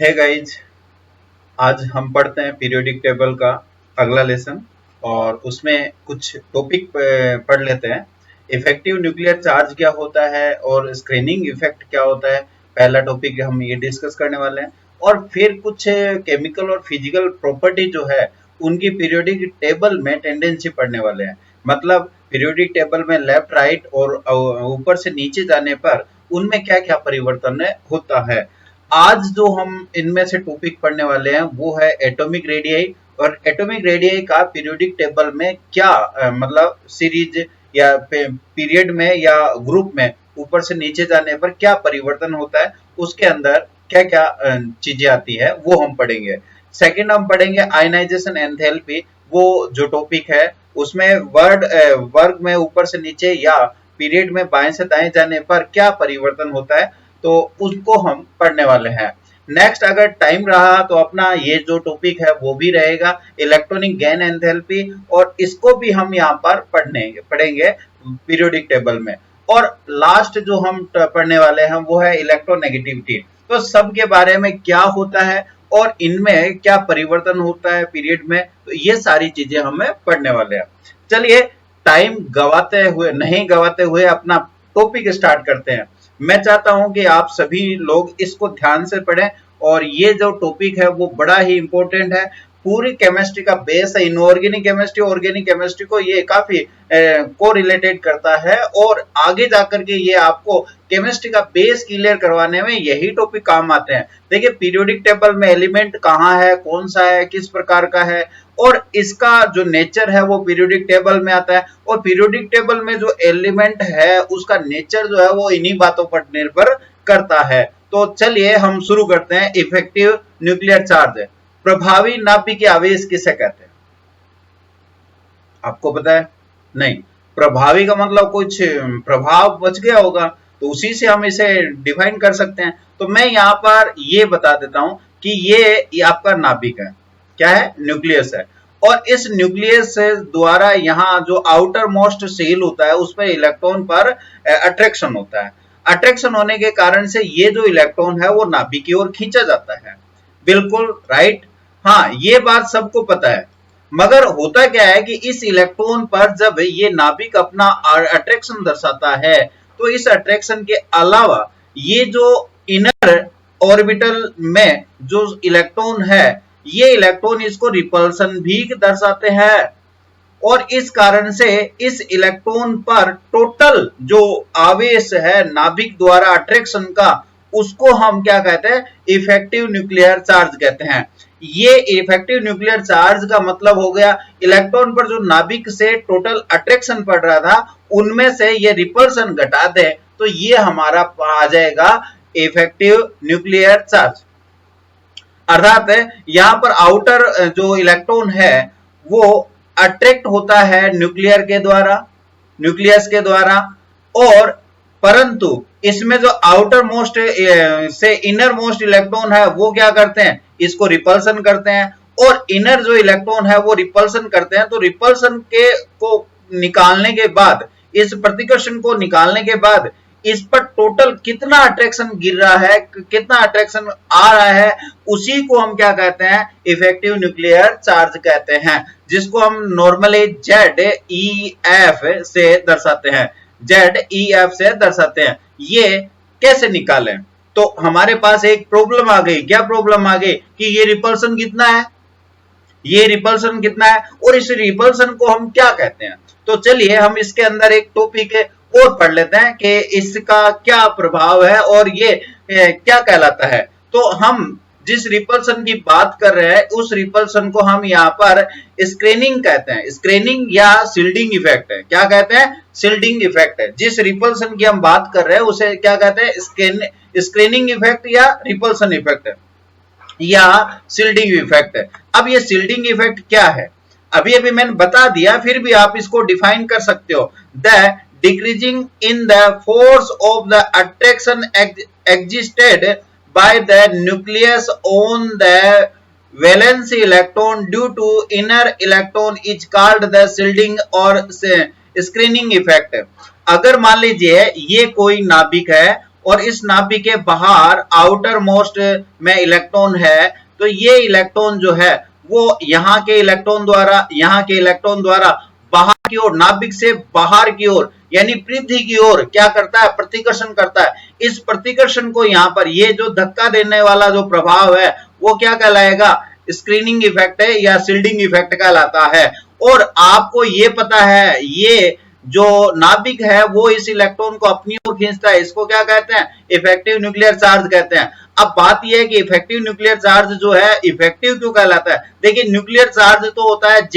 है गाइज। आज हम पढ़ते हैं पीरियोडिक टेबल का अगला लेसन और उसमें कुछ टॉपिक पढ़ लेते हैं। इफेक्टिव न्यूक्लियर चार्ज क्या होता है और स्क्रीनिंग इफेक्ट क्या होता है, पहला टॉपिक हम ये डिस्कस करने वाले हैं। और फिर कुछ केमिकल और फिजिकल प्रॉपर्टी जो है उनकी पीरियोडिक टेबल में टेंडेंसी पढ़ने वाले हैं। मतलब पीरियोडिक टेबल में लेफ्ट राइट और ऊपर से नीचे जाने पर उनमें क्या क्या परिवर्तन होता है। आज जो हम इनमें से टॉपिक पढ़ने वाले हैं वो है एटॉमिक रेडियाई। और एटॉमिक रेडियाई का पीरियोडिक टेबल में क्या मतलब सीरीज या पीरियड में या ग्रुप में ऊपर से नीचे जाने पर क्या परिवर्तन होता है, उसके अंदर क्या क्या चीजें आती है वो हम पढ़ेंगे। सेकंड हम पढ़ेंगे आयनाइजेशन एंथैल्पी। वो जो टॉपिक है उसमें वर्ग में ऊपर से नीचे या पीरियड में बाएं से दाएं जाने पर क्या परिवर्तन होता है, तो उसको हम पढ़ने वाले हैं। नेक्स्ट अगर टाइम रहा तो अपना ये जो टॉपिक है वो भी रहेगा इलेक्ट्रॉनिक गेन एंथैल्पी, और इसको भी हम यहाँ पर पढ़ेंगे पीरियोडिक टेबल में। और लास्ट जो हम पढ़ने वाले हैं वो है इलेक्ट्रोनेगेटिविटी। तो सब के बारे में क्या होता है और इनमें क्या परिवर्तन होता है पीरियड में, तो ये सारी चीजें हमें पढ़ने वाले हैं। चलिए टाइम नहीं गवाते हुए अपना टॉपिक स्टार्ट करते हैं। मैं चाहता हूं कि आप सभी लोग इसको ध्यान से पढ़ें, और ये जो टॉपिक है वो बड़ा ही इंपॉर्टेंट है। पूरी केमिस्ट्री का बेस है। इनऑर्गेनिक केमिस्ट्री ऑर्गेनिक केमिस्ट्री को ये काफी को रिलेटेड करता है, और आगे जाकर के ये आपको केमिस्ट्री का बेस क्लियर करवाने में यही टॉपिक काम आते हैं। देखिए पीरियोडिक टेबल में एलिमेंट कहाँ है, कौन सा है, किस प्रकार का है, और इसका जो नेचर है वो पीरियोडिक टेबल में आता है। और पीरियोडिक टेबल में जो एलिमेंट है उसका नेचर जो है वो इन्हीं बातों पर निर्भर करता है। तो चलिए हम शुरू करते हैं। इफेक्टिव न्यूक्लियर चार्ज, प्रभावी नाभिकीय आवेश किसे कहते हैं, आपको पता है? नहीं, प्रभावी का मतलब कुछ प्रभाव बच गया होगा, तो उसी से हम इसे डिफाइन कर सकते हैं। तो मैं यहाँ पर ये बता देता हूं कि ये आपका नाभिक है, क्या है, न्यूक्लियस है। और इस न्यूक्लियस द्वारा यहाँ जो आउटर मोस्ट सेल होता है उस पर इलेक्ट्रॉन पर अट्रैक्शन होता है। अट्रैक्शन होने के कारण से ये जो इलेक्ट्रॉन है वो नाभिक की ओर खींचा जाता है। बिल्कुल राइट। हाँ, ये बात सबको पता है। मगर होता क्या है कि इस इलेक्ट्रॉन पर जब ये नाभिक अपना अट्रैक्शन दर्शाता है, तो इस अट्रैक्शन के अलावा ये जो इनर ऑर्बिटल में जो इलेक्ट्रॉन है, ये इलेक्ट्रॉन इसको रिपल्सन भी दर्शाते हैं। और इस कारण से इस इलेक्ट्रॉन पर टोटल जो आवेश है नाभिक द्वारा अट्रैक्शन का, उसको हम क्या कहते हैं, इफेक्टिव न्यूक्लियर चार्ज कहते हैं। ये इफेक्टिव न्यूक्लियर चार्ज का मतलब हो गया इलेक्ट्रॉन पर जो नाभिक से टोटल अट्रैक्शन पड़ रहा था उनमें से ये रिपल्सन घटा दे, तो ये हमारा आ जाएगा इफेक्टिव न्यूक्लियर चार्ज। अर्थात यहां पर आउटर जो इलेक्ट्रॉन है वो अट्रैक्ट होता है न्यूक्लियर के द्वारा, न्यूक्लियस के द्वारा। और परंतु इसमें जो आउटर मोस्ट से इनर मोस्ट इलेक्ट्रॉन है वो क्या करते हैं, इसको रिपल्सन करते हैं। और इनर जो इलेक्ट्रॉन है वो रिपल्सन करते हैं। तो रिपल्सन के को निकालने के बाद, इस प्रतिकर्षण को निकालने के बाद इस पर टोटल कितना अट्रैक्शन गिर रहा है, कितना अट्रैक्शन आ रहा है, उसी को हम क्या कहते हैं, इफेक्टिव न्यूक्लियर चार्ज कहते हैं, जिसको हम नॉर्मली ZEF से दर्शाते हैं। ZEF से दर्शाते हैं। ये कैसे निकालें, तो हमारे पास एक प्रॉब्लम आ गई। क्या प्रॉब्लम आ गई कि ये रिपल्सन कितना है, ये रिपल्सन कितना है, और इस रिपल्सन को हम क्या कहते हैं। तो चलिए हम इसके अंदर एक टॉपिक और पढ़ लेते हैं कि इसका क्या प्रभाव है और ये क्या कहलाता है। तो हम जिस रिपल्सन की बात कर रहे हैं उस रिपल्सन को हम यहाँ पर स्क्रीनिंग कहते हैं। स्क्रीनिंग या शिल्डिंग इफेक्ट है। क्या कहते हैं, शिल्डिंग इफेक्ट है। जिस रिपल्सन की हम बात कर रहे हैं उसे क्या कहते हैं, स्क्रीनिंग इफेक्ट या रिपल्सन इफेक्ट है या शिल्डिंग इफेक्ट है। अब ये शिल्डिंग इफेक्ट क्या है, अभी अभी मैंने बता दिया, फिर भी आप इसको डिफाइन कर सकते हो। The decreasing in the force of the attraction existed by the nucleus on the valence electron due to inner electron is called the shielding और screening effect। अगर मान लीजिए ये कोई नाभिक है और इस नाभिक के बाहर आउटर मोस्ट में इलेक्ट्रॉन है, तो ये इलेक्ट्रॉन जो है वो यहाँ के इलेक्ट्रॉन द्वारा बाहर की ओर, नाभिक से बाहर की ओर यानी पृथ्वी की ओर क्या करता है, प्रतिकर्षण करता है। इस प्रतिकर्षण को यहाँ पर ये जो धक्का देने वाला जो प्रभाव है वो क्या कहलाएगा, स्क्रीनिंग इफेक्ट है या शील्डिंग इफेक्ट कहलाता है। और आपको ये पता है ये जो नाभिक है वो इस इलेक्ट्रॉन को अपनी ओर खींचता है, इसको क्या कहते हैं, इफेक्टिव न्यूक्लियर चार्ज कहते हैं। अब बात यह है कि इफेक्टिव न्यूक्लियर चार्ज जो है इफेक्टिव क्यों कहलाता है। देखिए न्यूक्लियर चार्ज तो होता है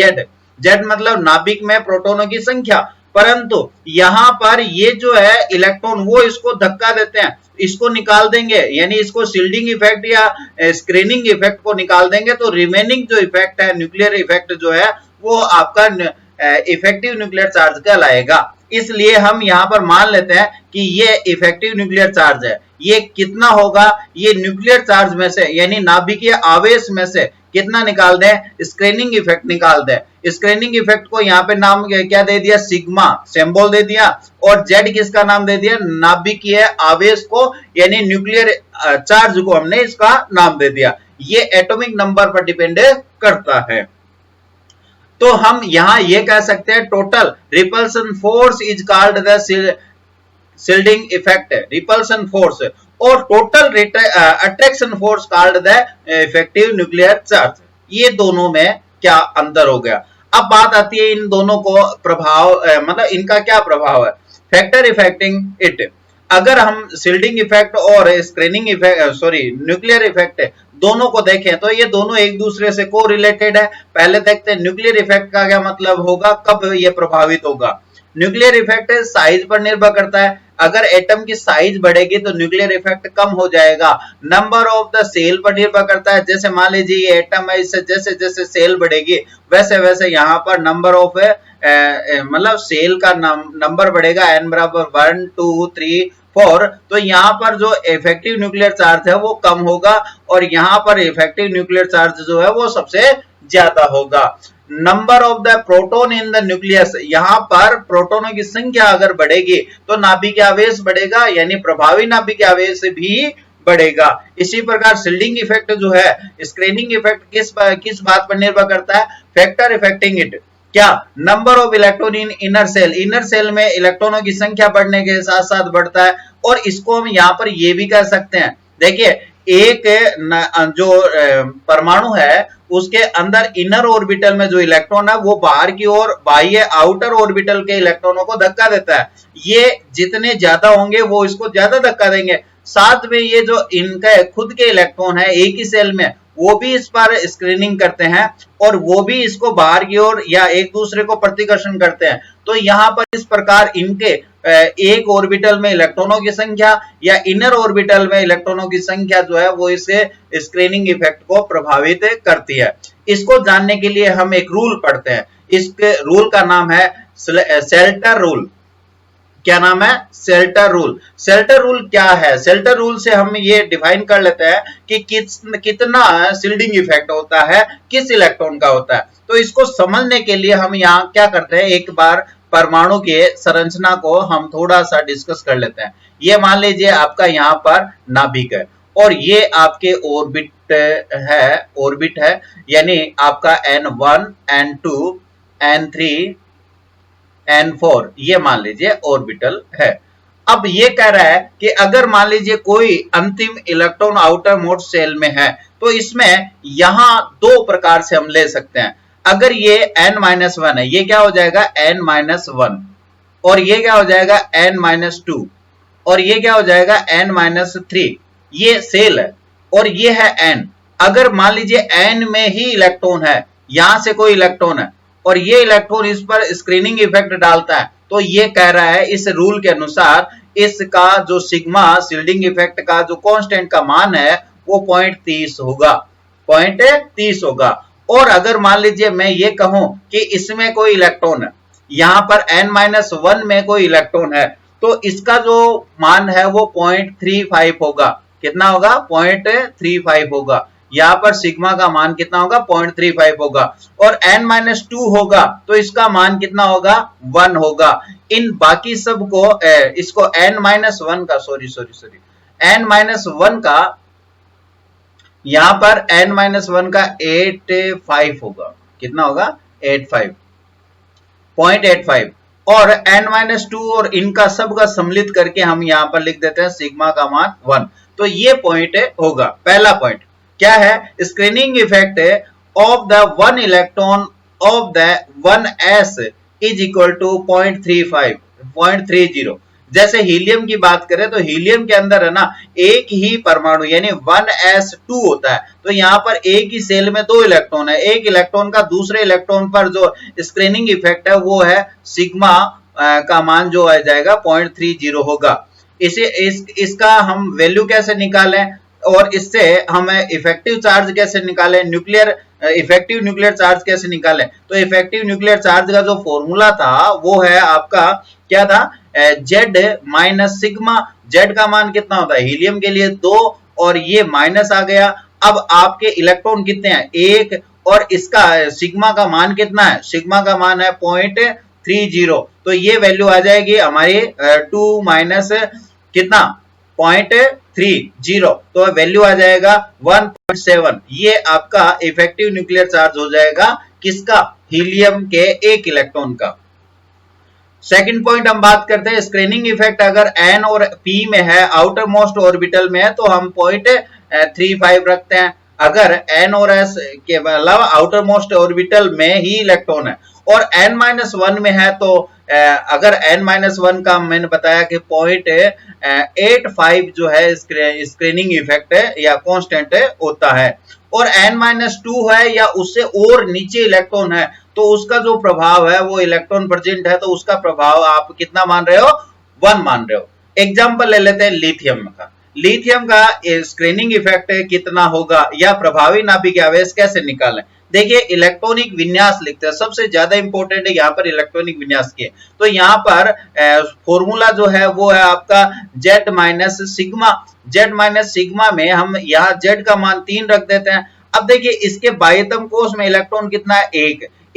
जेड मतलब नाभिक में प्रोटॉनों की संख्या, परंतु यहां पर ये जो है इलेक्ट्रॉन वो इसको धक्का देते हैं, इसको निकाल देंगे यानी इसको शील्डिंग इफेक्ट या स्क्रीनिंग इफेक्ट को निकाल देंगे, तो रिमेनिंग जो इफेक्ट है न्यूक्लियर इफेक्ट जो है वो आपका इफेक्टिव न्यूक्लियर चार्ज कहलाएगा। इसलिए हम यहां पर मान लेते हैं कि ये इफेक्टिव न्यूक्लियर चार्ज है। ये कितना होगा, ये न्यूक्लियर चार्ज में से यानी नाभिकीय आवेश में से कितना निकाल दें, स्क्रीनिंग इफेक्ट निकाल दें। स्क्रीनिंग इफेक्ट को यहाँ पे नाम क्या दे दिया, सिग्मा सिंबल दे दिया, और जेड किसका नाम दे दिया, नाभिकीय आवेश को यानी न्यूक्लियर चार्ज को हमने इसका नाम दे दिया। ये एटॉमिक नंबर पर डिपेंड करता है। तो हम यहां ये कह सकते हैं total repulsion force is called the shielding effect, repulsion force, और total attraction force called the effective nuclear charge. ये दोनों में क्या अंतर हो गया। अब बात आती है इन दोनों को प्रभाव मतलब इनका क्या प्रभाव है। फैक्टर इफेक्टिंग इट, अगर हम शील्डिंग इफेक्ट और स्क्रीनिंग इफेक्ट न्यूक्लियर इफेक्ट दोनों को देखें तो ये दोनों एक दूसरे से को रिलेटेड है। पहले देखते हैं न्यूक्लियर इफेक्ट का क्या मतलब होगा, कब ये प्रभावित होगा। न्यूक्लियर इफेक्ट साइज पर निर्भर करता है। अगर एटम की साइज बढ़ेगी तो न्यूक्लियर इफेक्ट कम हो जाएगा। नंबर ऑफ द सेल पर निर्भर करता है। जैसे मान लीजिए ये एटम है, इससे जैसे जैसे सेल बढ़ेगी वैसे वैसे यहाँ पर नंबर ऑफ मतलब सेल का नंबर बढ़ेगा, n बराबर 1 2 3 4, तो यहाँ पर जो इफेक्टिव न्यूक्लियर चार्ज है वो कम होगा और यहाँ पर इफेक्टिव न्यूक्लियर चार्ज जो है वो सबसे ज्यादा होगा। Number of the proton in the nucleus, यहाँ पर प्रोटॉनों की संख्या अगर बढ़ेगी तो नाभिकीय आवेश बढ़ेगा यानी प्रभावी नाभिकीय आवेश भी बढ़ेगा। इसी प्रकार शील्डिंग इफेक्ट जो है, स्क्रीनिंग इफेक्ट किस बात पर निर्भर करता है, फैक्टर इफेक्टिंग इट, क्या, number of electron in inner shell, inner shell में इलेक्ट्रॉनों की संख्या बढ़ने के साथ साथ बढ़ता है। और इसको हम यहाँ पर ये भी कह सकते हैं, देखिए एक जो परमाणु है उसके अंदर इनर ऑर्बिटल में जो इलेक्ट्रॉन है वो बाहर की ओर बाह्य आउटर ऑर्बिटल के इलेक्ट्रॉनों को धक्का देता है। ये जितने ज्यादा होंगे वो इसको ज्यादा धक्का देंगे। साथ में ये जो इनका खुद के इलेक्ट्रॉन है एक ही सेल में वो भी इस पर स्क्रीनिंग करते हैं और वो भी इसको बाहर की ओर या एक दूसरे को प्रतिकर्षण करते हैं। तो यहाँ पर इस प्रकार इनके एक ऑर्बिटल में इलेक्ट्रॉनों की संख्या या इनर ऑर्बिटल में इलेक्ट्रॉनों की संख्या जो है वो इसे स्क्रीनिंग इफेक्ट को प्रभावित करती है। इसको जानने के लिए हम एक रूल पढ़ते हैं। इसके रूल का नाम है शेल्टर रूल। क्या नाम है, शेल्टर रूल। शेल्टर रूल क्या है, शेल्टर रूल से हम ये डिफाइन कर लेते हैं कि कितना शील्डिंग इफेक्ट होता है, किस इलेक्ट्रॉन का होता है। तो इसको समझने के लिए हम यहाँ क्या करते हैं, एक बार परमाणु के संरचना को हम थोड़ा सा डिस्कस कर लेते हैं। ये मान लीजिए आपका यहाँ पर नाभिक है और ये आपके ऑर्बिट है यानी आपका N1 N2 N3 N4 ये मान लीजिए ऑर्बिटल है। अब ये कह रहा है कि अगर मान लीजिए कोई अंतिम इलेक्ट्रॉन आउटर मोस्ट शेल में है तो इसमें यहां दो प्रकार से हम ले सकते हैं। अगर ये N-1 है, ये क्या हो जाएगा N-1, और ये क्या हो जाएगा N-2, और ये क्या हो जाएगा N-3। ये सेल है और ये है N। अगर मान लीजिए N में ही इलेक्ट्रॉन है, यहां से कोई इलेक्ट्रॉन है और ये इलेक्ट्रॉन इस पर स्क्रीनिंग इफेक्ट डालता है, तो ये कह रहा है इस रूल के अनुसार इसका जो सिग्मा शील्डिंग इफेक्ट का जो कांस्टेंट का मान है वो 0.30 होगा, 0.30 होगा। और अगर मान लीजिए मैं ये कहूं कि इसमें कोई इलेक्ट्रॉन है, यहां पर N-1 में कोई इलेक्ट्रॉन है, तो इसका जो मान है वो 0.35 होगा। कितना होगा, 0.35 होगा। यहाँ पर सिग्मा का मान कितना होगा, 0.35 होगा। और N-2 होगा तो इसका मान कितना होगा, 1 होगा। इन बाकी सब को इसको N-1 का n-1 का यहां पर n-1 का 85 होगा। कितना होगा? 85, 0.85। और n-2 और इनका सबका सम्मिलित करके हम यहां पर लिख देते हैं सिग्मा का मान 1। तो ये पॉइंट होगा। पहला पॉइंट क्या है? Screening effect of the 1 electron of the 1s is equal to 0.35, 0.30। जैसे हीलियम की बात करें तो हीलियम के अंदर है ना एक ही परमाणु यानी 1s2 होता है। तो यहां पर एक ही सेल में 2 इलेक्ट्रॉन है। एक इलेक्ट्रॉन का दूसरे इलेक्ट्रॉन पर जो स्क्रीनिंग इफेक्ट है वो है सिग्मा का मान जो आ जाएगा 0.30 होगा। इसका हम वैल्यू कैसे निकालें और इससे हम इफेक्टिव चार्ज कैसे निकालें, इफेक्टिव न्यूक्लियर चार्ज कैसे निकालें? तो इफेक्टिव न्यूक्लियर चार्ज का जो फॉर्मूला था वो है आपका क्या था? Z minus sigma. जेड का मान कितना होता है? हीलियम के लिए 2 और ये माइनस आ गया। अब आपके इलेक्ट्रॉन कितने हैं? 1 और इसका सिग्मा का मान कितना है? सिग्मा का मान है 0.30। तो ये वैल्यू आ जाएगी हमारी 2 माइनस कितना? 0.30। तो वैल्यू आ जाएगा 1.7। ये आपका इफेक्टिव न्यूक्लियर चार्ज हो जाएगा किसका? हीलियम के एक इलेक्ट्रॉन का। सेकंड पॉइंट हम बात करते हैं स्क्रीनिंग इफेक्ट अगर n और p में है, आउटर मोस्ट ऑर्बिटल में है तो हम 0.35 रखते हैं। अगर n और s के अलावा आउटर मोस्ट ऑर्बिटल में ही इलेक्ट्रॉन है और n-1 में है तो अगर n-1 का मैंने बताया कि 0.85 जो है स्क्रीनिंग इफेक्ट है या कांस्टेंट होता है। और n-2 है या उससे और नीचे इलेक्ट्रॉन है तो उसका जो प्रभाव है वो इलेक्ट्रॉन प्रेजेंट है तो उसका प्रभाव आप कितना मान रहे हो? 1 मान रहे हो। एग्जांपल ले लेते हैं लिथियम का। लिथियम का स्क्रीनिंग इफेक्ट कितना होगा या प्रभावी नाभिकीय आवेश कैसे निकालें? देखिए इलेक्ट्रॉनिक विन्यास लिखते हैं, सबसे ज्यादा इंपॉर्टेंट है यहाँ पर इलेक्ट्रॉनिक विन्यास के। तो यहाँ पर फॉर्मूला जो है वो है आपका Z minus sigma. Z minus sigma में हम यहाँ जेड का मान 3 रख देते हैं। अब देखिए इसके बाह्यतम कोश में इलेक्ट्रॉन कितना है?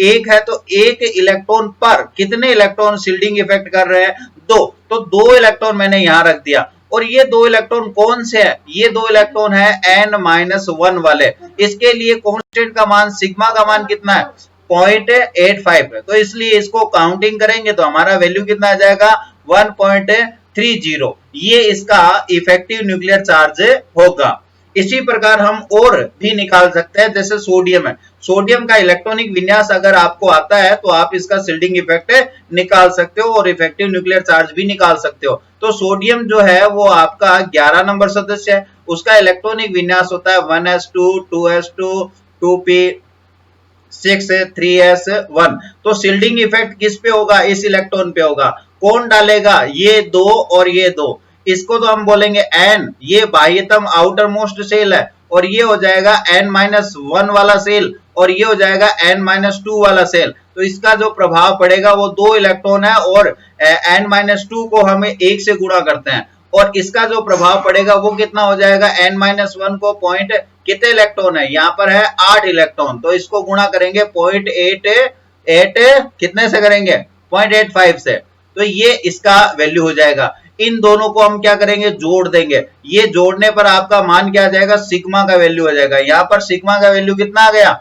1 है तो 1 इलेक्ट्रॉन पर कितने इलेक्ट्रॉन शील्डिंग इफेक्ट कर रहे हैं? 2। तो 2 इलेक्ट्रॉन मैंने यहां रख दिया। और ये 2 इलेक्ट्रॉन कौन से हैं? ये 2 इलेक्ट्रॉन है n-1 वाले। इसके लिए कांस्टेंट का मान सिग्मा का मान कितना है? 0.85 है। तो इसलिए इसको काउंटिंग करेंगे तो हमारा वैल्यू कितना आ जाएगा? 1.30। ये इसका इफेक्टिव न्यूक्लियर चार्ज होगा। इसी प्रकार हम और भी निकाल सकते हैं, जैसे सोडियम है। सोडियम का इलेक्ट्रॉनिक विन्यास अगर आपको आता है तो आप इसका शील्डिंग इफेक्ट निकाल सकते हो और इफेक्टिव न्यूक्लियर चार्ज भी निकाल सकते हो। तो सोडियम जो है वो आपका 11 नंबर सदस्य है। उसका इलेक्ट्रॉनिक विन्यास होता है 1s2 2s2 2p6 3s1। तो शील्डिंग इफेक्ट किस पे होगा? इस इलेक्ट्रॉन पे होगा। कौन डालेगा? ये 2 और ये 2। इसको तो हम बोलेंगे n, ये बाह्यतम आउटर मोस्ट सेल है और ये हो जाएगा n-1 वाला सेल और ये हो जाएगा n-2 वाला सेल। तो इसका जो प्रभाव पड़ेगा वो 2 इलेक्ट्रॉन है और n-2 को हमें 1 से गुणा करते हैं और इसका जो प्रभाव पड़ेगा वो कितना हो जाएगा? n-1 को पॉइंट कितने इलेक्ट्रॉन है? यहाँ पर है 8 इलेक्ट्रॉन। तो इसको गुणा करेंगे 0.88 कितने से करेंगे? 0.85 से। तो ये इसका वैल्यू हो जाएगा। इन दोनों को हम क्या करेंगे? जोड़ देंगे। ये जोड़ने पर आपका मान क्या आ जाएगा? सिग्मा का वैल्यू आ जाएगा। यहाँ पर सिग्मा का वैल्यू कितना आ गया?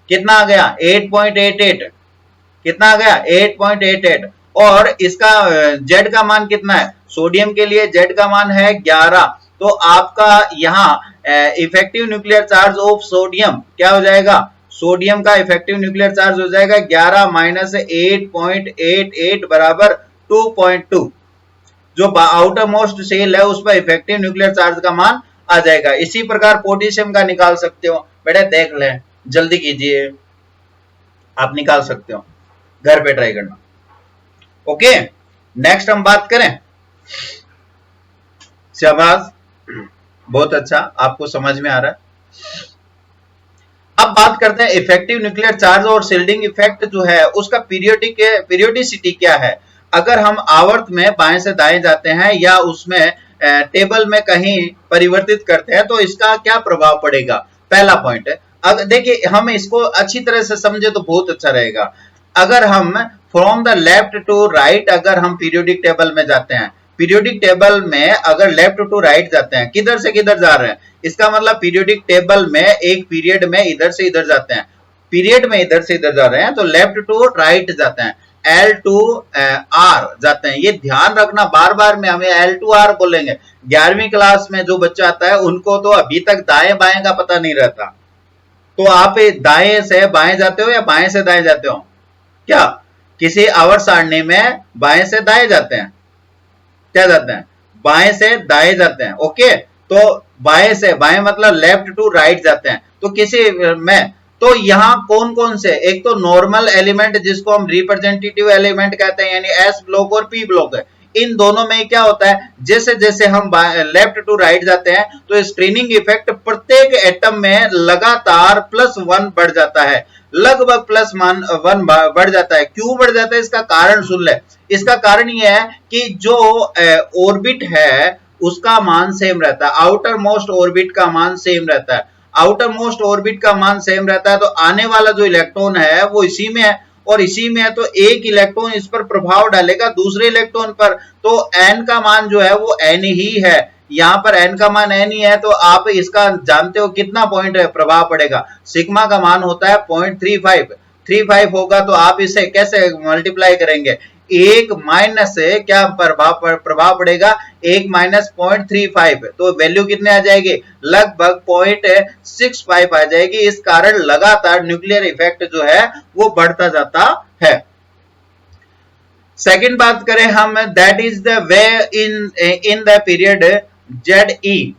कितना आ गया? 8.88। कितना आ गया? 8.88। और इसका जेड का मान कितना है? सोडियम के लिए जेड का मान है 11। तो आपका यहाँ effective nuclear charge of sodium क्या हो जाएगा? सोडियम का इफेक्टिव न्यूक्लियर चार्ज हो जाएगा 11 माइनस 8.88 बराबर 2.2। जो आउटर मोस्ट सेल है उस पर इफेक्टिव न्यूक्लियर चार्ज का मान आ जाएगा। इसी प्रकार पोटेशियम का निकाल सकते हो। बेटा देख लें, जल्दी कीजिए, आप निकाल सकते हो, घर पे ट्राई करना। ओके, नेक्स्ट हम बात करें। शाबाश, बहुत अच्छा, आपको समझ में आ रहा है। अब बात करते हैं इफेक्टिव न्यूक्लियर चार्ज और शील्डिंग इफेक्ट जो है उसका पीरियोडिसिटी क्या है। अगर हम आवर्त में बाएं से दाएं जाते हैं या उसमें टेबल में कहीं परिवर्तित करते हैं तो इसका क्या प्रभाव पड़ेगा? पहला पॉइंट है, अगर देखिए हम इसको अच्छी तरह से समझे तो बहुत अच्छा रहेगा। अगर हम from the left to right अगर हम पीरियोडिक टेबल में जाते हैं पीरियोडिक टेबल में अगर लेफ्ट टू राइट जाते हैं, किधर से किधर जा रहे हैं, इसका मतलब पीरियोडिक टेबल में एक पीरियड में इधर से इधर जाते हैं, पीरियड में इधर से इधर जा रहे हैं तो लेफ्ट टू राइट जाते हैं, एल टू आर जाते हैं। ये ध्यान रखना, बार बार में हमें एल टू आर बोलेंगे। 11वीं क्लास में जो बच्चा आता है उनको तो अभी तक दाएं बाएं का पता नहीं रहता, तो आप दाएं से बाएं जाते हो या बाएं से दाएं जाते हो? क्या किसी आवर्त सारणी में बाएं से दाएं जाते हैं? क्या जाते हैं? बाएं से दाएं जाते हैं। ओके, तो बाएं से बाएं मतलब लेफ्ट टू राइट जाते हैं। तो किसी में तो यहां कौन कौन से, एक तो नॉर्मल एलिमेंट जिसको हम रिप्रेजेंटेटिव एलिमेंट कहते हैं यानी एस ब्लॉक और पी ब्लॉक है, इन दोनों में क्या होता है, जैसे जैसे हम लेफ्ट टू राइट जाते हैं तो स्क्रीनिंग इफेक्ट प्रत्येक एटम में लगातार +1 बढ़ जाता है, लगभग +1 बढ़ जाता है। क्यों बढ़ जाता है इसका कारण सुन ले। इसका कारण यह है कि जो ऑर्बिट है उसका मान सेम रहता है, आउटर मोस्ट ऑर्बिट का मान सेम रहता है, आउटर मोस्ट ऑर्बिट का मान सेम रहता है तो आने वाला जो इलेक्ट्रॉन है वो इसी में है, और इसी में है तो एक इलेक्ट्रॉन इस पर प्रभाव डालेगा दूसरे इलेक्ट्रॉन पर, तो n का मान जो है वो n ही है। यहां पर n का मान n ही है तो आप इसका जानते हो कितना पॉइंट प्रभाव पड़ेगा, सिग्मा का मान होता है 0.35 होगा। तो आप इसे कैसे मल्टीप्लाई करेंगे, एक माइनस से क्या प्रभाव पड़ेगा, 1 माइनस 0.35, तो वैल्यू कितने आ जाएगी, लगभग 0.65 आ जाएगी। इस कारण लगातार न्यूक्लियर इफेक्ट जो है वो बढ़ता जाता है। सेकंड बात करें हम, that is the way in the period ZE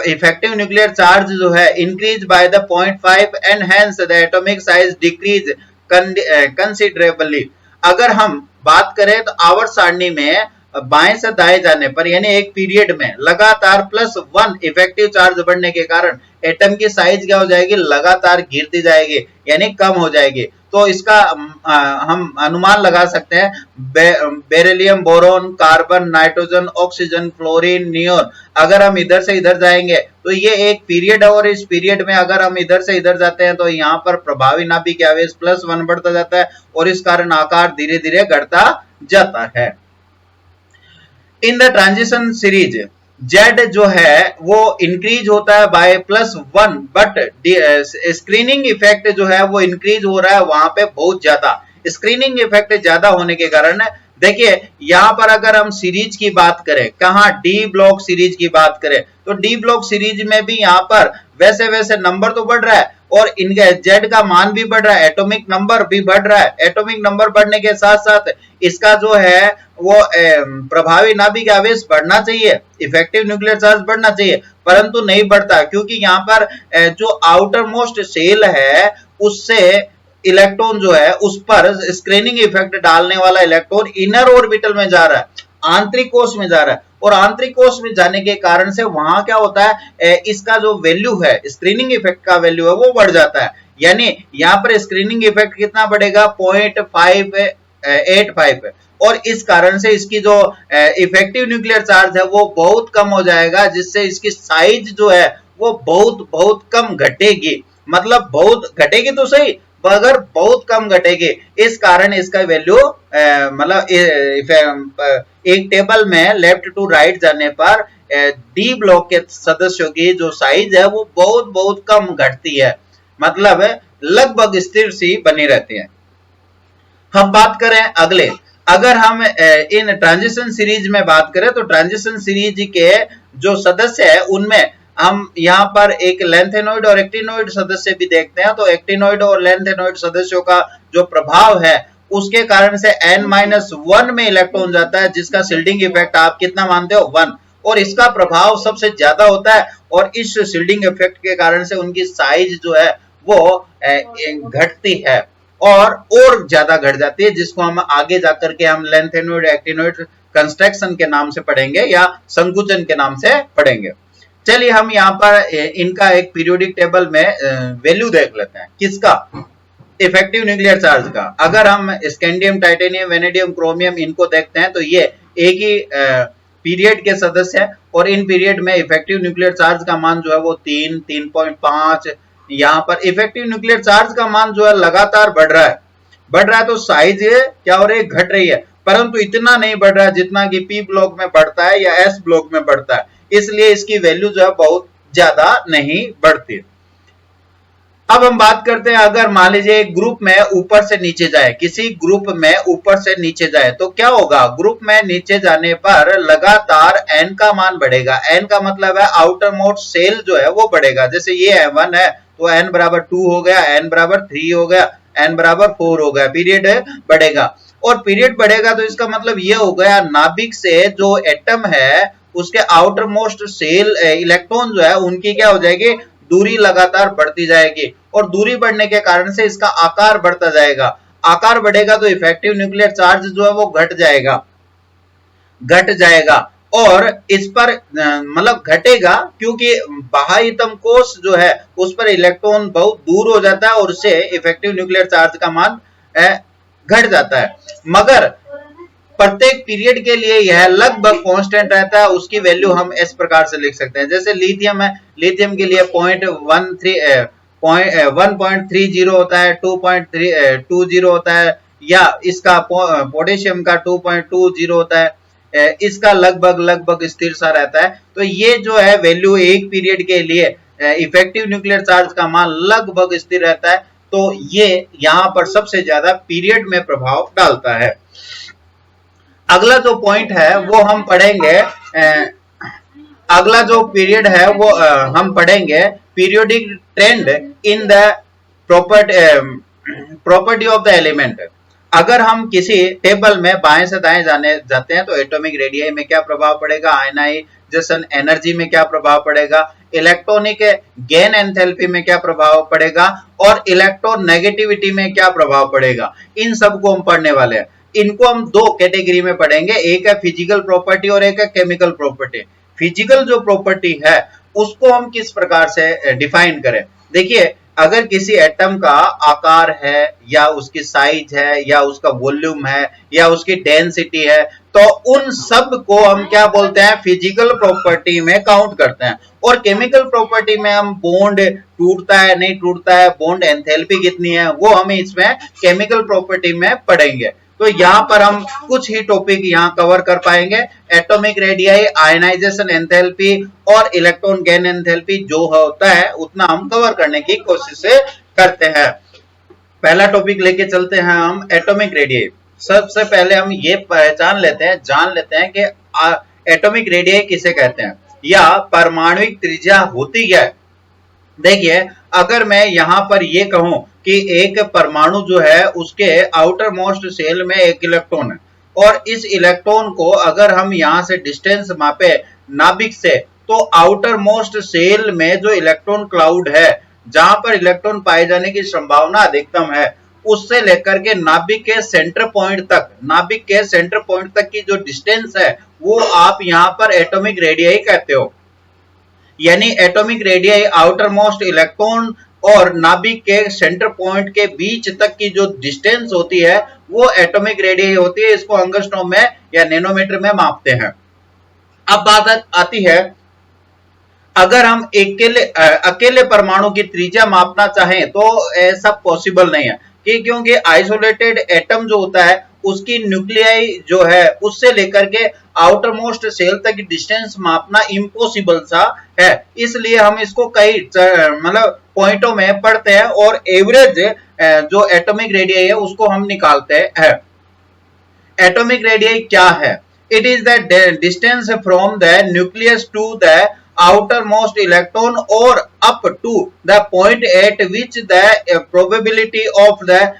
effective nuclear charge जो है increase by the 0.5 and hence the atomic size decrease considerably. अगर हम बात करें तो आवर्त सारणी में बाएं से दाएं जाने पर यानी एक पीरियड में लगातार +1 इफेक्टिव चार्ज बढ़ने के कारण एटम की साइज क्या हो जाएगी, लगातार गिरती जाएगी यानी कम हो जाएगी। तो इसका हम अनुमान लगा सकते हैं, beryllium, boron, carbon, nitrogen, oxygen, fluorine, neon, अगर हम इधर से इधर जाएंगे तो ये एक पीरियड है और इस पीरियड में अगर हम इधर से इधर जाते हैं तो यहाँ पर प्रभावी नाभिक आवेश +1 बढ़ता जाता है और इस कारण आकार धीरे धीरे घटता जाता है। In the transition series Z जो है वो इंक्रीज होता है बाय +1, बट स्क्रीनिंग इफेक्ट जो है वो इंक्रीज हो रहा है वहां पे बहुत ज्यादा। स्क्रीनिंग इफेक्ट ज्यादा होने के कारण देखिए यहाँ पर अगर हम सीरीज की बात करें, कहा डी ब्लॉक सीरीज की बात करें तो डी ब्लॉक सीरीज में भी यहाँ पर वैसे वैसे नंबर तो बढ़ रहा है और इनके Z का मान भी बढ़ रहा है, एटॉमिक नंबर भी बढ़ रहा है। एटॉमिक नंबर बढ़ने के साथ साथ इसका जो है वो प्रभावी नाभिक आवेश बढ़ना चाहिए, इफेक्टिव न्यूक्लियर चार्ज बढ़ना चाहिए, परंतु नहीं बढ़ता क्योंकि यहाँ पर जो आउटर मोस्ट सेल है उससे इलेक्ट्रॉन जो है उस पर स्क्रीनिंग इफेक्ट डालने वाला इलेक्ट्रॉन इनर ऑर्बिटल में जा रहा है, आंतरिक कोश में जा रहा है और आंतरिक कोश में जाने के कारण से वहां क्या होता है, इसका जो वैल्यू है स्क्रीनिंग इफेक्ट का वैल्यू है वो बढ़ जाता है। यानी यहाँ पर स्क्रीनिंग इफेक्ट कितना बढ़ेगा, 0.585 और इस कारण से इसकी जो इफेक्टिव न्यूक्लियर चार्ज है वो बहुत कम हो जाएगा, जिससे इसकी साइज जो है वो बहुत कम घटेगी। मतलब बहुत घटेगी तो सही मगर बहुत कम घटेगी। इस कारण इसका वैल्यू मतलब एक टेबल में लेफ्ट टू राइट जाने पर डी ब्लॉक के सदस्यों की जो साइज है वो बहुत कम घटती है, मतलब लगभग स्थिर सी बनी रहती है। हम बात करें अगले, अगर हम इन ट्रांजिशन सीरीज में बात करें तो ट्रांजिशन सीरीज के जो सदस्य है उनमें हम यहाँ पर एक लेंथेनॉइड और एक्टिनॉइड सदस्य भी देखते हैं। तो एक्टिनॉइड और लेंथेनॉइड सदस्यों का जो प्रभाव है उसके कारण से n-1 में इलेक्ट्रॉन जाता है, जिसका शील्डिंग इफेक्ट आप कितना मानते हो, 1, और इसका प्रभाव सबसे ज्यादा होता है और इस शील्डिंग इफेक्ट के कारण से उनकी साइज जो है वो घटती है और ज्यादा घट जाती है, जिसको हम आगे जाकर के हम लेंथेनॉइड एक्टिनॉइड कंस्ट्रक्शन के नाम से पढ़ेंगे या संकुचन के नाम से पढ़ेंगे। चलिए हम यहाँ पर इनका एक पीरियोडिक टेबल में वैल्यू देख लेते हैं, किसका, इफेक्टिव न्यूक्लियर चार्ज का। अगर हम स्कैंडियम, टाइटेनियम, वेनेडियम, क्रोमियम इनको देखते हैं तो ये एक ही पीरियड के सदस्य है और इन पीरियड में इफेक्टिव न्यूक्लियर चार्ज का मान जो है वो 3, 3.5, यहाँ पर इफेक्टिव न्यूक्लियर चार्ज का मान जो है लगातार बढ़ रहा है तो साइज क्या हो रही है, घट रही है। परंतु इतना नहीं बढ़ रहा जितना कि पी ब्लॉक में बढ़ता है या एस ब्लॉक में बढ़ता है, इसलिए इसकी वैल्यू जो है बहुत ज्यादा नहीं बढ़ती। अब हम बात करते हैं, अगर मान लीजिए एक ग्रुप में ऊपर से नीचे जाए, किसी ग्रुप में ऊपर से नीचे जाए तो क्या होगा, ग्रुप में नीचे जाने पर लगातार n का मान बढ़ेगा। n का मतलब है आउटर मोस्ट सेल जो है वो बढ़ेगा। जैसे ये 1 है तो n बराबर 2 हो गया, n बराबर 3 हो गया, n बराबर 4 हो गया, पीरियड बढ़ेगा। और पीरियड बढ़ेगा तो इसका मतलब ये हो गया नाभिक से जो एटम है उसके आउटर मोस्ट सेल इलेक्ट्रॉन जो है उनकी क्या हो जाएगी, दूरी लगातार बढ़ती जाएगी, और दूरी बढ़ने के कारण से इसका आकार बढ़ता जाएगा। आकार बढ़ेगा तो इफेक्टिव न्यूक्लियर चार्ज जो है वो घट जाएगा और इस पर मतलब घटेगा क्योंकि बाह्यतम कोश जो है उस पर इलेक्ट्रॉन बहुत दूर हो जाता है और उससे इफेक्टिव न्यूक्लियर चार्ज का मान घट जाता है। मगर प्रत्येक पीरियड के लिए यह लगभग कांस्टेंट रहता है, उसकी वैल्यू हम इस प्रकार से लिख सकते हैं। जैसे लिथियम है, लिथियम के लिए 1.30 होता है, 2.20 होता है, या इसका पोटेशियम का 2.20 होता है, इसका लगभग स्थिर सा रहता है। तो ये जो है वैल्यू एक पीरियड के लिए इफेक्टिव न्यूक्लियर चार्ज का मान लगभग स्थिर रहता है। तो ये यहां पर सबसे ज्यादा पीरियड में प्रभाव डालता है। अगला जो पॉइंट है वो हम पढ़ेंगे, अगला जो पीरियड है वो हम पढ़ेंगे periodic trend in the property of the element. अगर हम किसी टेबल में बाएं से दाएं जाते हैं तो एटॉमिक रेडियाई में क्या प्रभाव पड़ेगा, आयनाइजेशन एनर्जी में क्या प्रभाव पड़ेगा, इलेक्ट्रॉनिक गेन एंथैल्पी में क्या प्रभाव पड़ेगा, और इलेक्ट्रोनेगेटिविटी में क्या प्रभाव पड़ेगा, इन सब को हम पढ़ने वाले हैं। इनको हम दो कैटेगरी में पढ़ेंगे, एक है फिजिकल प्रॉपर्टी और एक है केमिकल प्रॉपर्टी। फिजिकल जो प्रॉपर्टी है उसको हम किस प्रकार से डिफाइन करें। देखिए, अगर किसी एटम का आकार है या उसकी साइज है या उसका वॉल्यूम है या उसकी डेंसिटी है, तो उन सब को हम क्या बोलते हैं, फिजिकल प्रॉपर्टी में काउंट करते हैं। और केमिकल प्रॉपर्टी में हम बॉन्ड टूटता है नहीं टूटता है, बॉन्ड एंथैल्पी कितनी है, वो हम इसमें केमिकल प्रॉपर्टी में पढ़ेंगे। तो यहाँ पर हम कुछ ही टॉपिक यहाँ कवर कर पाएंगे, एटॉमिक रेडियाई, आयनाइजेशन एंथैल्पी और इलेक्ट्रॉन गेन एंथैल्पी जो होता है उतना हम कवर करने की कोशिश करते हैं। पहला टॉपिक लेके चलते हैं हम एटॉमिक रेडियाई। सबसे पहले हम ये जान लेते हैं कि एटॉमिक रेडियाई किसे कहते हैं या परमाणुविक त्रिज्या होती क्या है। देखिए, अगर मैं यहां पर ये कहूं कि एक परमाणु जो है उसके आउटर मोस्ट सेल में एक इलेक्ट्रॉन है, और इस इलेक्ट्रॉन को अगर हम यहां से डिस्टेंस मापे नाभिक से, तो आउटर मोस्ट सेल में जो इलेक्ट्रॉन क्लाउड है जहां पर इलेक्ट्रॉन पाए जाने की संभावना अधिकतम है, उससे लेकर के नाभिक के सेंटर पॉइंट तक की जो डिस्टेंस है वो आप यहां पर एटॉमिक रेडियाई कहते हो। यानी atomic radii outer most electron और नाभिक के सेंटर पॉइंट के बीच तक की जो डिस्टेंस होती है वो एटॉमिक रेडियाई होती है। इसको एंगस्ट्रॉम में या नैनोमीटर में मापते हैं। अब बात आती है, अगर हम अकेले परमाणु की त्रिज्या मापना चाहें तो ऐसा पॉसिबल नहीं है, क्योंकि आइसोलेटेड एटम जो होता है उसकी न्यूक्लियाई जो है उससे लेकर के आउटर मोस्ट सेल तक की डिस्टेंस मापना इम्पॉसिबल सा है। इसलिए हम इसको कई मतलब पॉइंटों में पढ़ते हैं और एवरेज जो एटॉमिक रेडियाई है उसको हम निकालते हैं। एटॉमिक रेडियाई क्या है? It is the distance from the nucleus to the outermost electron or up to the point at which the probability of the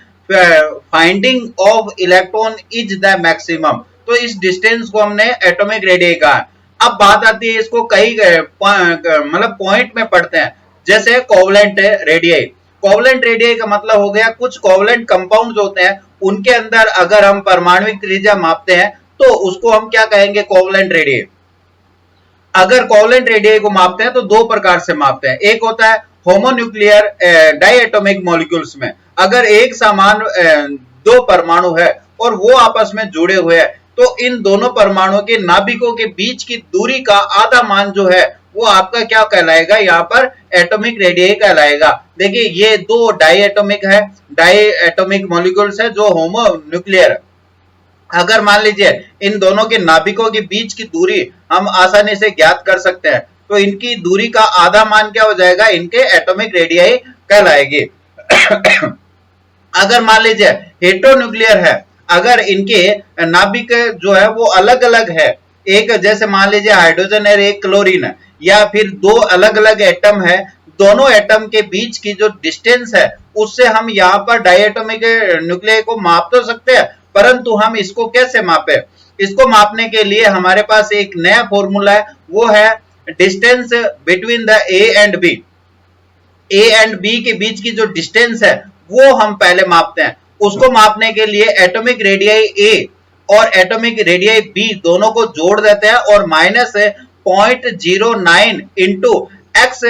finding of electron is the maximum। तो इस distance को हमने atomic radii कहा। अब बात आती है, इसको कई मतलब पॉइंट में पढ़ते हैं, जैसे कोवलेंट रेडियाई। कोवलेंट रेडियाई का मतलब हो गया कुछ कोवलेंट कंपाउंड्स होते हैं उनके अंदर अगर हम परमाणुविक त्रिज्या मापते हैं तो उसको हम क्या कहेंगे, कोवलेंट रेडियाई। अगर कोवलेंट रेडियाई को मापते हैं तो दो प्रकार से मापते हैं। एक होता है होमोन्यूक्लियर डाइएटॉमिक मॉलिक्यूल्स में, अगर एक समान दो परमाणु है और वो आपस में जुड़े हुए हैं तो इन दोनों परमाणुओं के नाभिकों के बीच की दूरी का आधा मान जो है वो आपका क्या कहलाएगा, यहाँ पर एटॉमिक रेडियाई कहलाएगा। देखिए, ये दो डाइएटॉमिक मॉलिक्यूल्स है जो होमोन्यूक्लियर अगर मान लीजिए इन दोनों के नाभिकों के बीच की दूरी हम आसानी से ज्ञात कर सकते हैं, तो इनकी दूरी का आधा मान क्या हो जाएगा, इनके एटॉमिक रेडियाई कहलाएगी। अगर मान लीजिए हेटेरोन्यूक्लियर है, अगर इनके नाभिक जो है वो अलग अलग है, एक जैसे मान लीजिए हाइड्रोजन है, एक क्लोरीन है, या फिर दो अलग अलग एटम है, दोनों एटम के बीच की जो डिस्टेंस है उससे हम यहाँ पर डायटोमिक न्यूक्लियाई को माप तो सकते हैं, परंतु हम इसको कैसे मापे, इसको मापने के लिए हमारे पास एक नया फॉर्मूला है, वो है distance between the A and B. A and B के बीच की जो डिस्टेंस है वो हम पहले मापते हैं। उसको मापने के लिए एटॉमिक रेडियाई ए और एटॉमिक रेडियाई बी दोनों को जोड़ देते हैं और minus 0.09 into x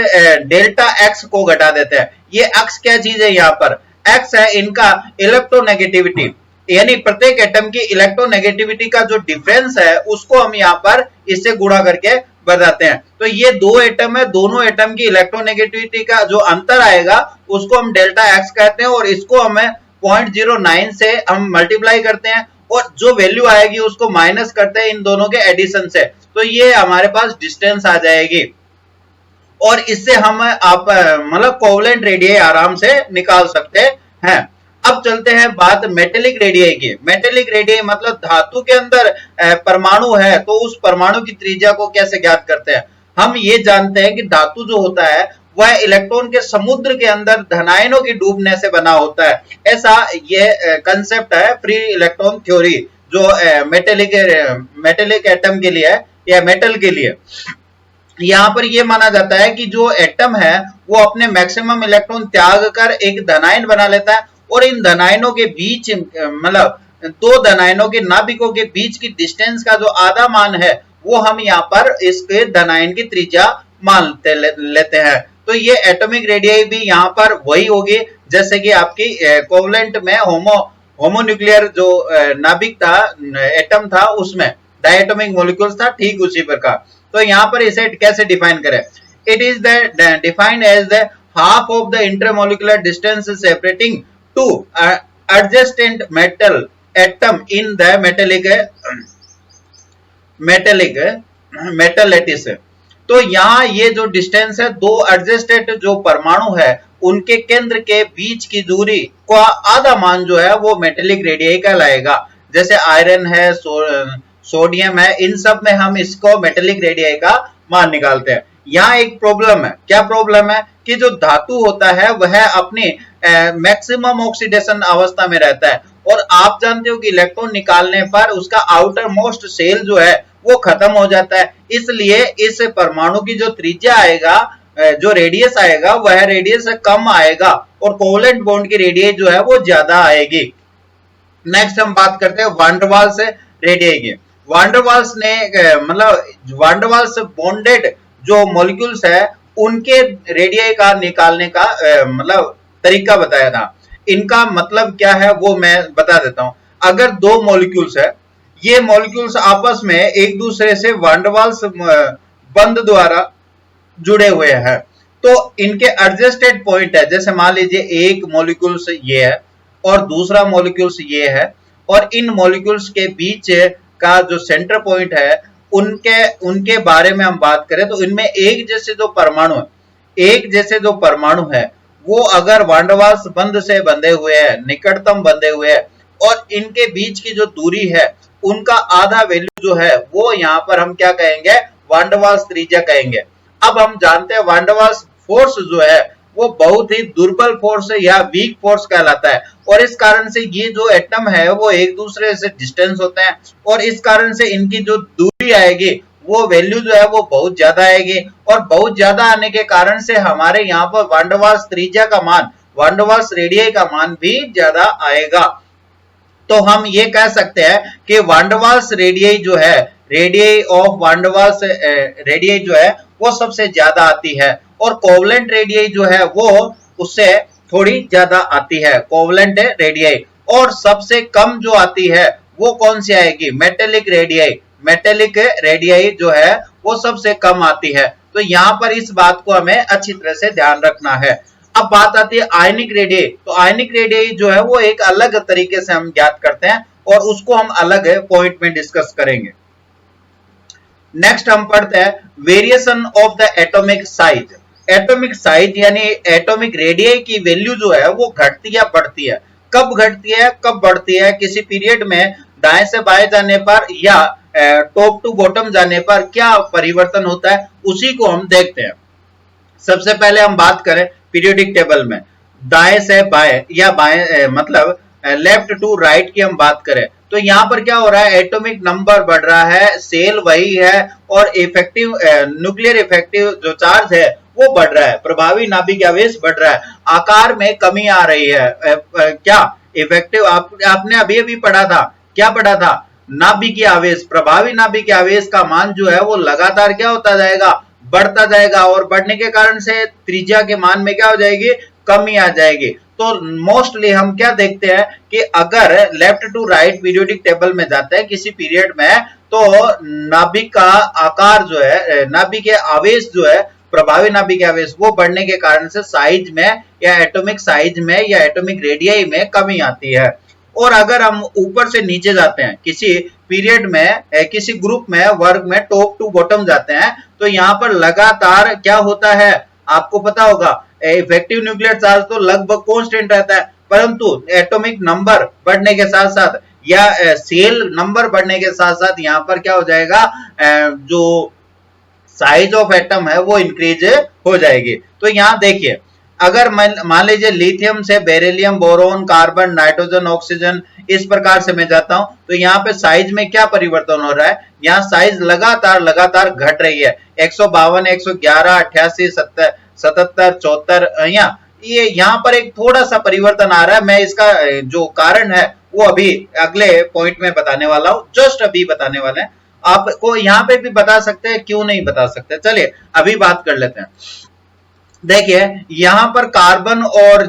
delta x को घटा देते हैं। ये एक्स क्या चीज है, यहाँ पर एक्स है इनका इलेक्ट्रोनेगेटिविटी, यानी प्रत्येक एटम की इलेक्ट्रोनेगेटिविटी का जो डिफरेंस है उसको हम यहाँ पर इससे गुणा करके बताते हैं। तो ये दो एटम है, दोनों एटम की इलेक्ट्रोनेगेटिविटी का जो अंतर आएगा उसको हम डेल्टा एक्स कहते हैं और इसको हमें 0.09 से हम मल्टीप्लाई करते हैं और जो वैल्यू आएगी उसको माइनस करते हैं इन दोनों के एडिशन से, तो ये हमारे पास डिस्टेंस आ जाएगी और इससे हम आप मतलब कोवेलेंट रेडियाई आराम से निकाल सकते हैं। अब चलते हैं बात मेटेलिक रेडियाई की। मेटेलिक रेडियाई मतलब धातु के अंदर परमाणु है तो उस परमाणु की त्रिज्या को कैसे ज्ञात करते हैं। हम ये जानते हैं कि धातु जो होता है वह इलेक्ट्रॉन के समुद्र के अंदर धनायनों की डूबने से बना होता है, ऐसा ये कंसेप्ट है फ्री इलेक्ट्रॉन थ्योरी जो मेटेलिक एटम के लिए है या मेटल के लिए। यहाँ पर यह माना जाता है कि जो एटम है वो अपने मैक्सिमम इलेक्ट्रॉन त्याग कर एक धनायन बना लेता है और इन धनायनों के बीच मतलब दो धनायनों के नाभिकों के बीच की डिस्टेंस का जो आधा मान है वो हम यहाँ पर इसके धनायन की त्रिज्या मान लेते हैं। तो ये एटॉमिक रेडियाई भी यहाँ पर वही होगी जैसे कि आपकी कोवेलेंट में होमोन्यूक्लियर जो नाभिक था, एटम था, उसमें डायटोमिक मॉलिक्यूल्स था, ठीक उसी प्रकार। तो यहाँ पर इसे कैसे डिफाइन करें, it is the defined as the half of the intermolecular distance separating two adjacent metal atom in the metal lattice। तो यहाँ ये जो डिस्टेंस है, दो एडजस्टेड जो परमाणु है उनके केंद्र के बीच की दूरी का आधा मान जो है वो मेटेलिक रेडियाई कहलाएगा। जैसे आयरन है, सोडियम है, इन सब में हम इसको मेटेलिक रेडियाई का मान निकालते हैं। यहाँ एक प्रॉब्लम है, क्या प्रॉब्लम है कि जो धातु होता है वह अपनी मैक्सिमम ऑक्सीडेशन अवस्था में रहता है और आप जानते हो कि इलेक्ट्रॉन निकालने पर उसका आउटर मोस्ट शेल जो है वो खत्म हो जाता है, इसलिए इस परमाणु की जो त्रिज्या आएगा, जो रेडियस आएगा वह रेडियस कम आएगा और कोवेलेंट बॉन्ड की रेडियस जो है वो ज्यादा आएगी। नेक्स्ट हम बात करते हैं वान डेर वाल्स रेडियाई की। वान डेर वाल्स ने मतलब वान डेर वाल्स बॉन्डेड जो मॉलिक्यूल्स है उनके रेडियाई का निकालने का मतलब तरीका बताया था। इनका मतलब क्या है वो मैं बता देता हूं। अगर दो मॉलिक्यूल्स है, ये मॉलिक्यूल्स आपस में एक दूसरे से वान डेर वाल्स बंध द्वारा जुड़े हुए हैं तो इनके एडजस्टेड पॉइंट है, जैसे मान लीजिए एक मॉलिक्यूल्स ये है और दूसरा मॉलिक्यूल्स ये है और इन मॉलिक्यूल्स के बीच का जो सेंटर पॉइंट है उनके बारे में हम बात करें तो इनमें एक जैसे जो परमाणु है वो अगर वान डेर वाल्स बंध से बंधे हुए हैं, निकटतम बंधे हुए हैं और इनके बीच की जो दूरी है उनका आधा वैल्यू जो है वो यहाँ पर हम क्या कहेंगे, वान डेर वाल्स त्रिज्या कहेंगे। अब हम जानते हैं वान डेर वाल्स फोर्स जो है वो बहुत ही दुर्बल फोर्स या वीक फोर्स कहलाता है और इस कारण से ये जो एटम है वो एक दूसरे से डिस्टेंस होते हैं और इस कारण से इनकी जो दूरी आएगी वो वैल्यू जो है वो बहुत ज्यादा आएगी और बहुत ज्यादा आने के कारण से हमारे यहाँ पर वान डेर वाल्स त्रिज्या का मान, वान डेर वाल्स रेडियाई का मान भी ज्यादा आएगा। तो हम ये कह सकते हैं कि वान डेर वाल्स रेडियाई जो है, radii of van der Waals radii जो है वो सबसे ज्यादा आती है और कोवेलेंट रेडियाई जो है वो उससे थोड़ी ज्यादा आती है, कोवेलेंट रेडियाई। और सबसे कम जो आती है वो कौन सी आएगी, मेटेलिक रेडियाई। मेटेलिक रेडियाई जो है वो सबसे कम आती है। तो यहाँ पर इस बात को हमें अच्छी तरह से ध्यान रखना है। अब बात आती है आयनिक रेडियाई। तो आयनिक रेडियाई जो है वो एक अलग तरीके से हम ज्ञात करते हैं और उसको हम अलग पॉइंट में डिस्कस करेंगे। नेक्स्ट हम पढ़ते हैं variation of the atomic size. Atomic size यानी एटॉमिक रेडियस की वैल्यू जो है वो घटती या बढ़ती है, कब घटती है कब बढ़ती है, किसी पीरियड में दाएं से बाएं जाने पर या टॉप टू बॉटम जाने पर क्या परिवर्तन होता है, उसी को हम देखते हैं। सबसे पहले हम बात करें पीरियोडिक टेबल में दाएं से बाएं या बाएं मतलब लेफ्ट टू राइट की हम बात करें तो यहां पर क्या हो रहा है, एटॉमिक नंबर बढ़ रहा है, सेल वही है और इफेक्टिव न्यूक्लियर इफेक्टिव जो चार्ज है वो बढ़ रहा है, प्रभावी नाभिक आवेश बढ़ रहा है, आकार में कमी आ रही है। क्या इफेक्टिव आपने अभी अभी पढ़ा था, क्या पढ़ा था, नाभिकीय आवेश, प्रभावी नाभिकीय आवेश का मान जो है वो लगातार क्या होता जाएगा, बढ़ता जाएगा और बढ़ने के कारण से त्रिज्या के मान में क्या हो जाएगी, कमी आ जाएगी। तो मोस्टली हम क्या देखते हैं कि अगर left to right periodic table में जाते हैं किसी पीरियड में तो नाभिक का आकार जो है, नाभिक के आवेश जो है, प्रभावी नाभिक आवेश वो बढ़ने के कारण से साइज में या एटॉमिक साइज में या एटॉमिक रेडियस में कमी आती है। और अगर हम ऊपर से नीचे जाते हैं किसी पीरियड में, किसी ग्रुप में, वर्ग में टॉप टू बॉटम जाते हैं तो यहाँ पर लगातार क्या होता है, आपको पता होगा इफेक्टिव न्यूक्लियर चार्ज तो लगभग कांस्टेंट रहता है, परंतु एटॉमिक नंबर बढ़ने के साथ साथ या सेल नंबर बढ़ने के साथ साथ यहाँ पर क्या हो जाएगा, जो साइज ऑफ एटम है वो इंक्रीज हो जाएगी। तो यहाँ देखिए अगर मान लीजिए लिथियम से beryllium, boron, carbon, nitrogen, oxygen, इस प्रकार से मैं जाता हूं तो यहाँ पे साइज में क्या परिवर्तन हो रहा है, यहाँ साइज लगातार घट रही है, 152, 111, 88, 77, 74, ये यहाँ पर एक थोड़ा सा परिवर्तन आ रहा है। मैं इसका जो कारण है वो अभी अगले पॉइंट में बताने वाला हूं, जस्ट अभी बताने वाले हैं। आपको यहाँ पे भी बता सकते हैं, क्यों नहीं बता सकते, चलिए अभी बात कर लेते हैं। देखिए यहां पर कार्बन और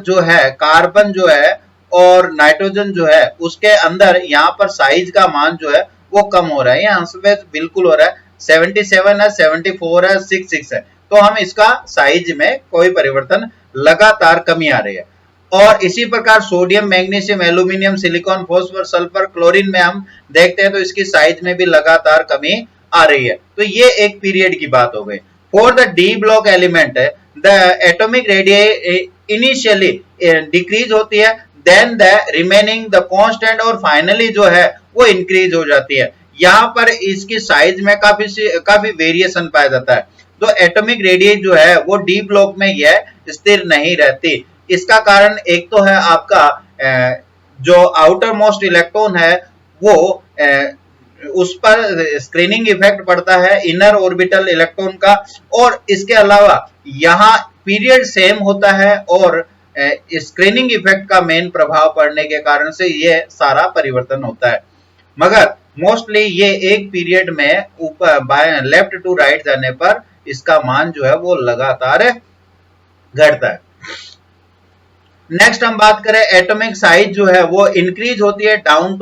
कार्बन जो है और नाइट्रोजन जो है उसके अंदर यहाँ पर साइज का मान जो है वो कम हो रहा है, यहाँ से बिल्कुल हो रहा है, 77 है, 74 है, 66 है, तो हम इसका साइज में कोई परिवर्तन, लगातार कमी आ रही है। और इसी प्रकार sodium, magnesium, aluminium, silicon, phosphorus, sulphur, chlorine में हम देखते हैं तो इसकी साइज में भी लगातार कमी आ रही है। तो ये एक पीरियड की बात हो गई। For the D block element the atomic radius initially decrease होती है, then the remaining the constant और फाइनली जो है वो इंक्रीज हो जाती है। यहाँ पर इसकी साइज में काफी वेरिएशन पाया जाता है। तो एटॉमिक रेडियस जो है वो डी ब्लॉक में यह स्थिर नहीं रहती। इसका कारण एक तो है आपका जो आउटर मोस्ट इलेक्ट्रॉन है वो उस पर स्क्रीनिंग इफेक्ट पड़ता है इनर ऑर्बिटल इलेक्ट्रॉन का, और इसके अलावा यहाँ पीरियड सेम होता है और स्क्रीनिंग इफेक्ट का मेन प्रभाव पड़ने के कारण से ये सारा परिवर्तन होता है। मगर मोस्टली ये एक पीरियड में ऊपर लेफ्ट टू राइट जाने पर इसका मान जो है वो लगातार घटता है। नेक्स्ट हम बात करें एटॉमिक साइज जो है वो इंक्रीज होती है top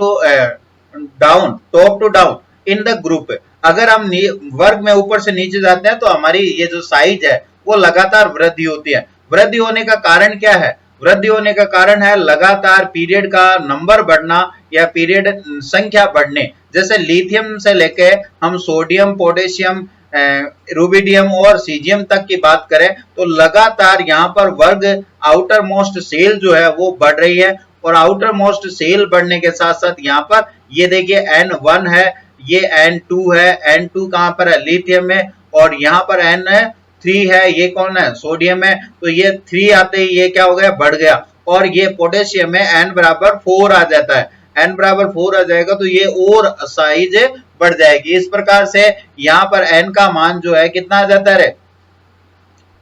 to down in the group. अगर हम वर्ग में ऊपर से नीचे जाते हैं तो हमारी ये जो साइज है वो लगातार वृद्धि होती है। वृद्धि होने का कारण क्या है, वृद्धि होने का कारण है लगातार पीरियड का नंबर बढ़ना या पीरियड संख्या बढ़ने। जैसे लिथियम से लेके हम सोडियम, पोटेशियम, रूबिडियम और सीजियम तक की बात करें तो लगातार यहाँ पर वर्ग आउटर मोस्ट सेल जो है वो बढ़ रही है, और आउटर मोस्ट सेल बढ़ने के साथ साथ यहाँ पर ये देखिए N1 है, ये N2 है, N2 कहाँ पर है, लिथियम में, और यहाँ पर N3 है, ये कौन है, सोडियम है। तो ये 3 आते ही ये क्या हो गया, बढ़ गया, और ये पोटेशियम में N बराबर 4 आ जाता है, N बराबर 4 आ जाएगा तो ये और साइज बढ़ जाएगी। इस प्रकार से यहाँ पर N का मान जो है कितना आ जाता है,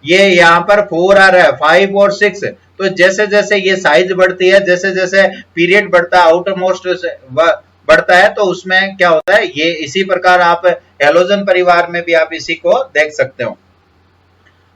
ये यहाँ पर 4 आ रहा है, 5 और 6। तो जैसे जैसे ये साइज बढ़ती है, जैसे जैसे पीरियड बढ़ता है, आउटर मोस्ट बढ़ता है, तो उसमें क्या होता है, ये इसी प्रकार आप हेलोजन परिवार में भी आप इसी को देख सकते हो।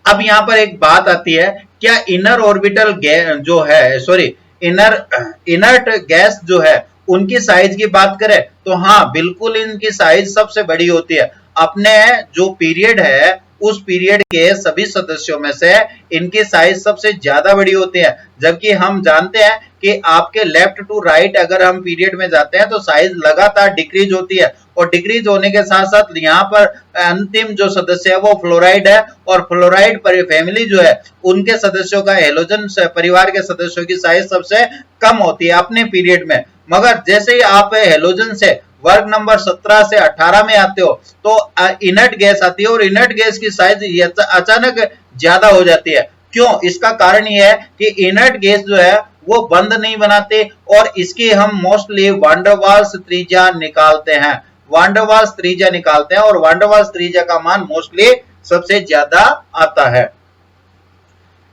अब यहाँ पर एक बात आती है, क्या इनर ऑर्बिटल जो है, सॉरी इनर्ट गैस जो है उनकी साइज की बात करें तो हाँ बिल्कुल इनकी साइज सबसे बड़ी होती है। अपने जो पीरियड है उस पीरियड के सभी सदस्यों में से इनकी साइज सबसे ज्यादा बड़ी होती है, जबकि हम जानते हैं कि आपके लेफ्ट टू राइट अगर हम पीरियड में जाते हैं तो साइज लगातार डिक्रीज होती है, और डिक्रीज होने के साथ साथ यहाँ पर अंतिम जो सदस्य है वो फ्लोराइड है, और फ्लोराइड फैमिली जो है उनके सदस्यों का हेलोजन परिवार के सदस्यों की साइज सबसे कम होती है अपने पीरियड में। मगर जैसे ही आप हेलोजन से वर्ग नंबर 17 से 18 में आते हो तो इनर्ट गैस आती है, और इनर्ट गैस की साइज अचानक ज्यादा हो जाती है। क्यों? इसका कारण यह है कि इनर्ट गैस जो है वो बंध नहीं बनाते, और इसकी हम मोस्टली वांडरवाल्स त्रिज्या निकालते हैं, वांडरवाल्स त्रिज्या निकालते हैं, और वांडरवाल्स त्रिज्या का मान मोस्टली सबसे ज्यादा आता है।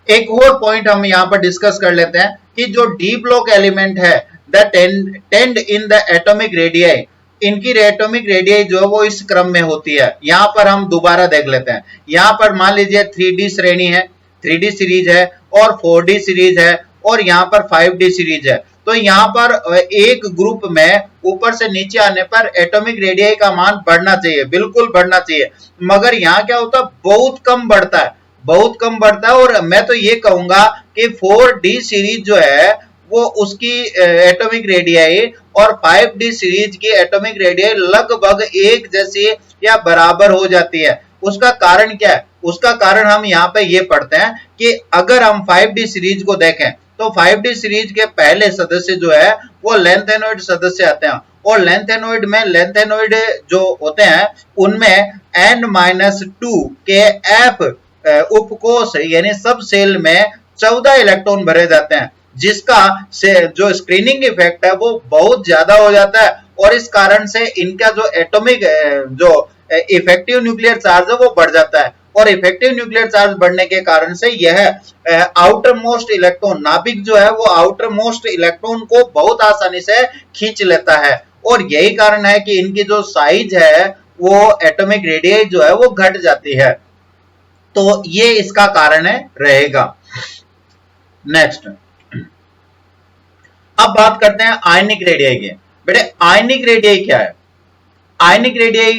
एक और पॉइंट हम यहां पर डिस्कस कर लेते हैं कि जो डी ब्लॉक एलिमेंट है the tend in the atomic radii, इनकी एटॉमिक रेडियाई जो है वो इस क्रम में होती है। यहां पर हम दोबारा देख लेते हैं। यहां पर मान लीजिए 3D श्रेणी है, 3D सीरीज है, और 4D सीरीज है, और यहां पर 5D सीरीज है। तो यहां पर एक ग्रुप में ऊपर से नीचे आने पर एटॉमिक रेडियाई का मान बढ़ना चाहिए, बिल्कुल बढ़ना चाहिए, मगर यहां क्या होता है, बहुत कम बढ़ता है, बहुत कम बढ़ता है। और मैं तो ये कहूंगा कि 4D सीरीज जो है वो उसकी एटॉमिक रेडियाई और 5D सीरीज की एटॉमिक रेडियाई लगभग एक जैसी या बराबर हो जाती है। उसका कारण क्या है? उसका कारण हम यहाँ पे ये पढ़ते हैं कि अगर हम 5D सीरीज को देखें तो 5D सीरीज के पहले सदस्य जो है वो लेंथेनोइड सदस्य आते हैं, और लेंथेनोइड में लेंथेनोइड जो होते हैं उनमें n-2 के f उपकोष यानी सब सेल में 14 इलेक्ट्रॉन भरे जाते हैं, जिसका से जो स्क्रीनिंग इफेक्ट है वो बहुत ज्यादा हो जाता है, और इस कारण से इनका जो एटॉमिक जो इफेक्टिव न्यूक्लियर चार्ज है वो बढ़ जाता है, और इफेक्टिव न्यूक्लियर चार्ज बढ़ने के कारण से यह आउटर मोस्ट इलेक्ट्रॉन नाभिक जो है वो आउटर मोस्ट इलेक्ट्रॉन को बहुत आसानी से खींच लेता है, और यही कारण है कि इनकी जो साइज है वो एटॉमिक रेडियस जो है वो घट जाती है। तो ये इसका कारण है रहेगा। नेक्स्ट अब बात करते हैं आयनिक रेडियाई की। बेटे आयनिक रेडियाई क्या है? Ionic radii